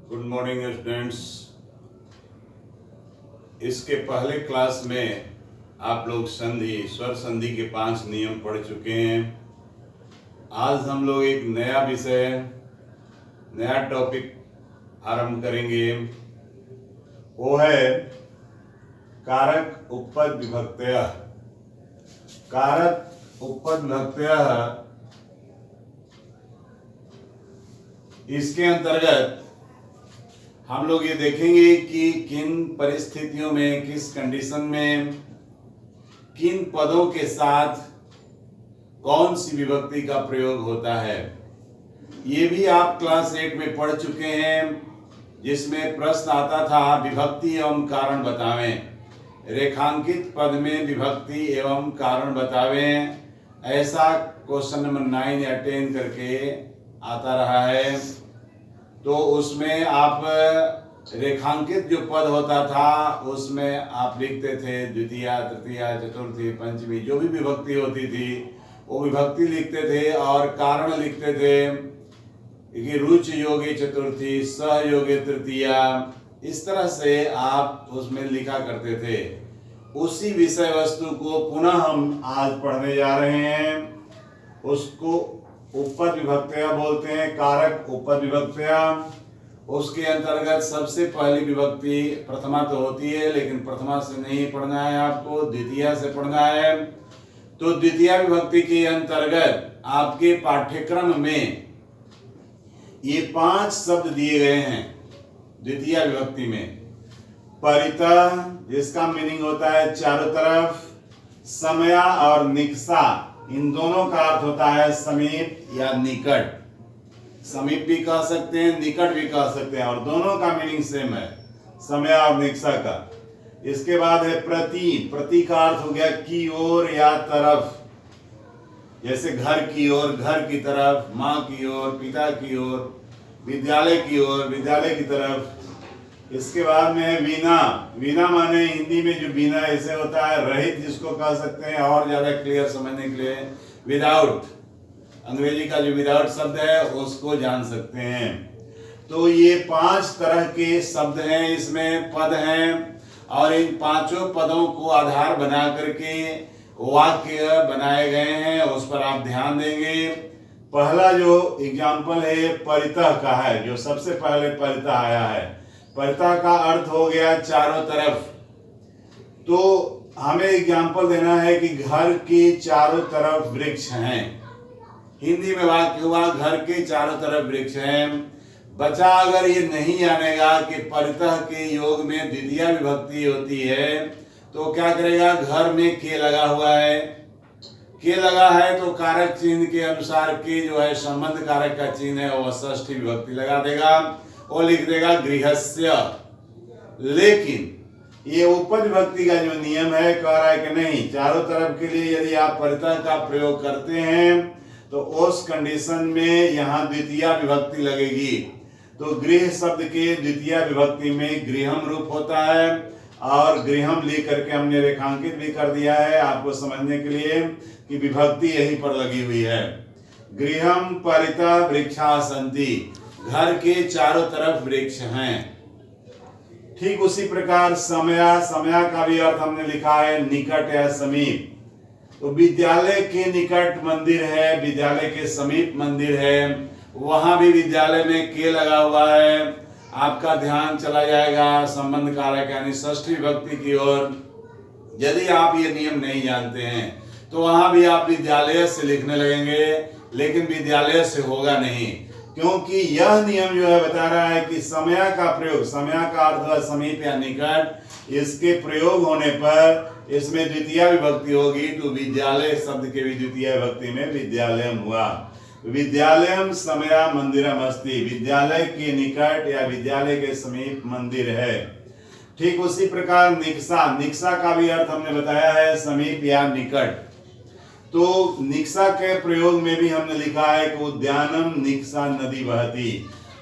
Good morning students. इसके पहले class में आप लोग स्वर संधि के 5 नियम पढ़ चुके हैं। आज हम लोग एक नया विषय, नया टॉपिक आरंभ करेंगे। वो है कारक उपपद विभक्तयः। कारक उपपद विभक्तयः, इसके अंतर्गत हम लोग ये देखेंगे कि किन परिस्थितियों में, किस कंडीशन में, किन पदों के साथ कौन सी विभक्ति का प्रयोग होता है। ये भी आप क्लास 8 में पढ़ चुके हैं, जिसमें प्रश्न आता था विभक्ति एवं कारण बतावें। रेखांकित पद में विभक्ति एवं कारण बतावें, ऐसा क्वेश्चन नंबर 9 या 10 करके आता रहा है। तो उसमें आप रेखांकित जो पद होता था उसमें आप लिखते थे द्वितीया, तृतीया, चतुर्थी, पंचमी, जो भी विभक्ति होती थी वो विभक्ति लिखते थे और कारण लिखते थे कि रुच योगे चतुर्थी, सहयोगे तृतीया। इस तरह से आप उसमें लिखा करते थे। उसी विषय वस्तु को पुनः हम आज पढ़ने जा रहे हैं। उसको उपपद विभक्तयः बोलते हैं, कारक उपपद विभक्तयः। उसके अंतर्गत सबसे पहली विभक्ति प्रथमा तो होती है, लेकिन प्रथमा से नहीं पढ़ना है, आपको द्वितीया से पढ़ना है। तो द्वितीया विभक्ति के अंतर्गत आपके पाठ्यक्रम में ये 5 शब्द दिए गए हैं। द्वितीया विभक्ति में परितः, जिसका मीनिंग होता है चारों तरफ, समया और निकषा, इन दोनों का अर्थ होता है समीप या निकट। समीप भी कह सकते हैं, निकट भी कह सकते हैं, और दोनों का मीनिंग सेम है, समय और निकषा का। इसके बाद है प्रति। प्रति का अर्थ हो गया की ओर या तरफ, जैसे घर की ओर, घर की तरफ, माँ की ओर, पिता की ओर, विद्यालय की ओर, विद्यालय की तरफ। इसके बाद में है वीणा। वीणा माने हिंदी में जो वीणा ऐसे होता है रहित, जिसको कह सकते हैं और ज्यादा क्लियर समझने के लिए विदाउट। अंग्रेजी का जो विदाउट शब्द है उसको जान सकते हैं। तो ये 5 तरह के शब्द हैं, इसमें पद हैं, और इन 5 पदों को आधार बना करके वाक्य बनाए गए हैं। उस पर आप ध्यान देंगे। पहला जो एग्जाम्पल है परितः का है, जो सबसे पहले परितः आया है। परितः का अर्थ हो गया चारों तरफ। तो हमें एग्जाम्पल देना है कि घर के चारों तरफ वृक्ष हैं। हिंदी में वाक्य हुआ घर के चारों तरफ वृक्ष हैं। बचा अगर ये नहीं आनेगा कि परितः के योग में द्वितीया विभक्ति होती है, तो क्या करेगा, घर में के लगा हुआ है। के लगा है तो कारक चिन्ह के अनुसार के जो है संबंध कारक का चिन्ह है, वो षष्ठी विभक्ति लगा देगा, वो लिख देगा गृहस्य। लेकिन ये उपपद विभक्ति का जो नियम है कह रहा है कि नहीं, चारों तरफ के लिए यदि आप परितः का प्रयोग करते हैं तो उस कंडीशन में यहाँ द्वितीया विभक्ति लगेगी। तो गृह शब्द के द्वितीया विभक्ति में गृहम रूप होता है, और गृहम लिख करके हमने रेखांकित भी कर दिया है आपको समझने के लिए कि विभक्ति यहीं पर लगी हुई है। गृहम परितः वृक्षा सन्ति, घर के चारों तरफ वृक्ष हैं। ठीक उसी प्रकार समया, समया का भी अर्थ हमने लिखा है निकट या समीप। तो विद्यालय के निकट मंदिर है, विद्यालय के समीप मंदिर है, वहां भी विद्यालय में के लगा हुआ है। आपका ध्यान चला जाएगा संबंध कारक यानी षष्ठी विभक्ति की ओर। यदि आप ये नियम नहीं जानते हैं तो वहां भी आप विद्यालय से लिखने लगेंगे, लेकिन विद्यालय से होगा नहीं, क्योंकि यह नियम जो है बता रहा है कि समय का प्रयोग, समय का अर्थ है समीप या निकट, इसके प्रयोग होने पर इसमें द्वितीया विभक्ति होगी। तो विद्यालय शब्द के भी द्वितीया विभक्ति में विद्यालयम हुआ। विद्यालयम समया मंदिरम अस्ति, विद्यालय के निकट या विद्यालय के समीप मंदिर है। ठीक उसी प्रकार निकषा, निकषा का भी अर्थ हमने बताया है समीप या निकट। तो निकषा के प्रयोग में भी हमने लिखा है कि उद्यानम निकषा नदी बहती।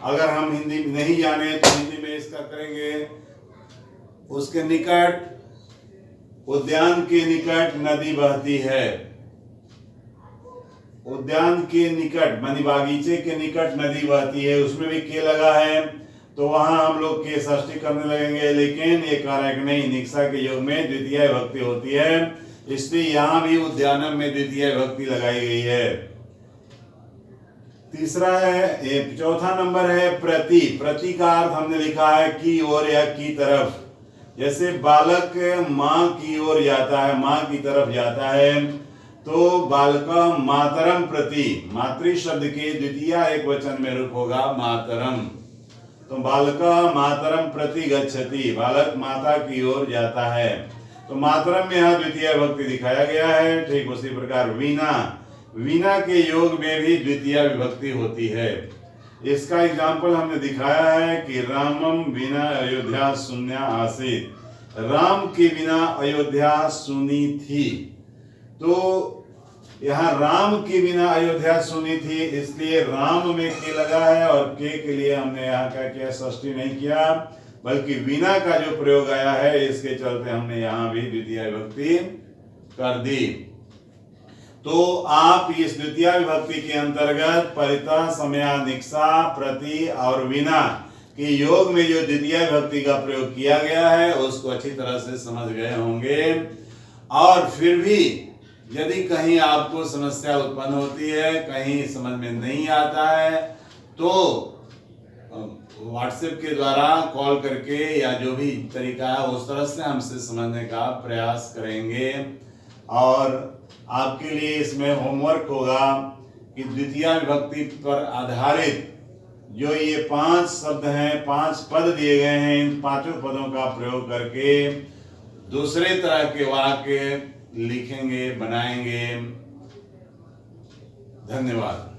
अगर हम हिंदी नहीं जाने तो हिंदी में इसका करेंगे उसके निकट, उद्यान के निकट नदी बहती है। उद्यान के निकट मानी बागीचे के निकट नदी बहती है, उसमें भी के लगा है। तो वहां हम लोग के षष्ठी करने लगेंगे, लेकिन ये कारक नहीं, निक्सा के योग में द्वितीय विभक्ति होती है, इसलिए यहाँ भी उद्यानम में द्वितीय विभक्ति लगाई गई है। तीसरा है, चौथा नंबर है प्रति। प्रति का अर्थ हमने लिखा है की ओर या की तरफ। जैसे बालक माँ की ओर जाता है, माँ की तरफ जाता है, तो बालका मातरम प्रति, मातृ शब्द के द्वितीय एक वचन में रूप होगा मातरम। तो बालका मातरम प्रति गच्छति, बालक माता की ओर जाता है। तो मातरम में यहाँ द्वितीय विभक्ति दिखाया गया है। ठीक उसी प्रकार वीणा, वीणा के योग में भी द्वितीय विभक्ति होती है। इसका एग्जाम्पल हमने दिखाया है कि रामम बिना अयोध्या शून्य आसीत, राम के बिना अयोध्या सुनी थी। तो यहाँ राम के बिना अयोध्या सुनी थी, इसलिए राम में के लगा है और के लिए हमने यहाँ का क्या षष्ठी नहीं किया, बल्कि बिना का जो प्रयोग आया है इसके चलते हमने यहाँ भी द्वितीय विभक्ति कर दी। तो आप इस द्वितीय विभक्ति के अंतर्गत परिता, समया, निक्सा, प्रति और विना के योग में जो द्वितीय विभक्ति का प्रयोग किया गया है उसको अच्छी तरह से समझ गए होंगे। और फिर भी यदि कहीं आपको समस्या उत्पन्न होती है, कहीं समझ में नहीं आता है, तो व्हाट्सएप के द्वारा कॉल करके या जो भी तरीका है उस तरह से हमसे समझने का प्रयास करेंगे। और आपके लिए इसमें होमवर्क होगा कि द्वितीय विभक्ति पर आधारित जो ये 5 शब्द हैं, 5 पद दिए गए हैं, इन 5 पदों का प्रयोग करके दूसरे तरह के वाक्य लिखेंगे, बनाएंगे। धन्यवाद।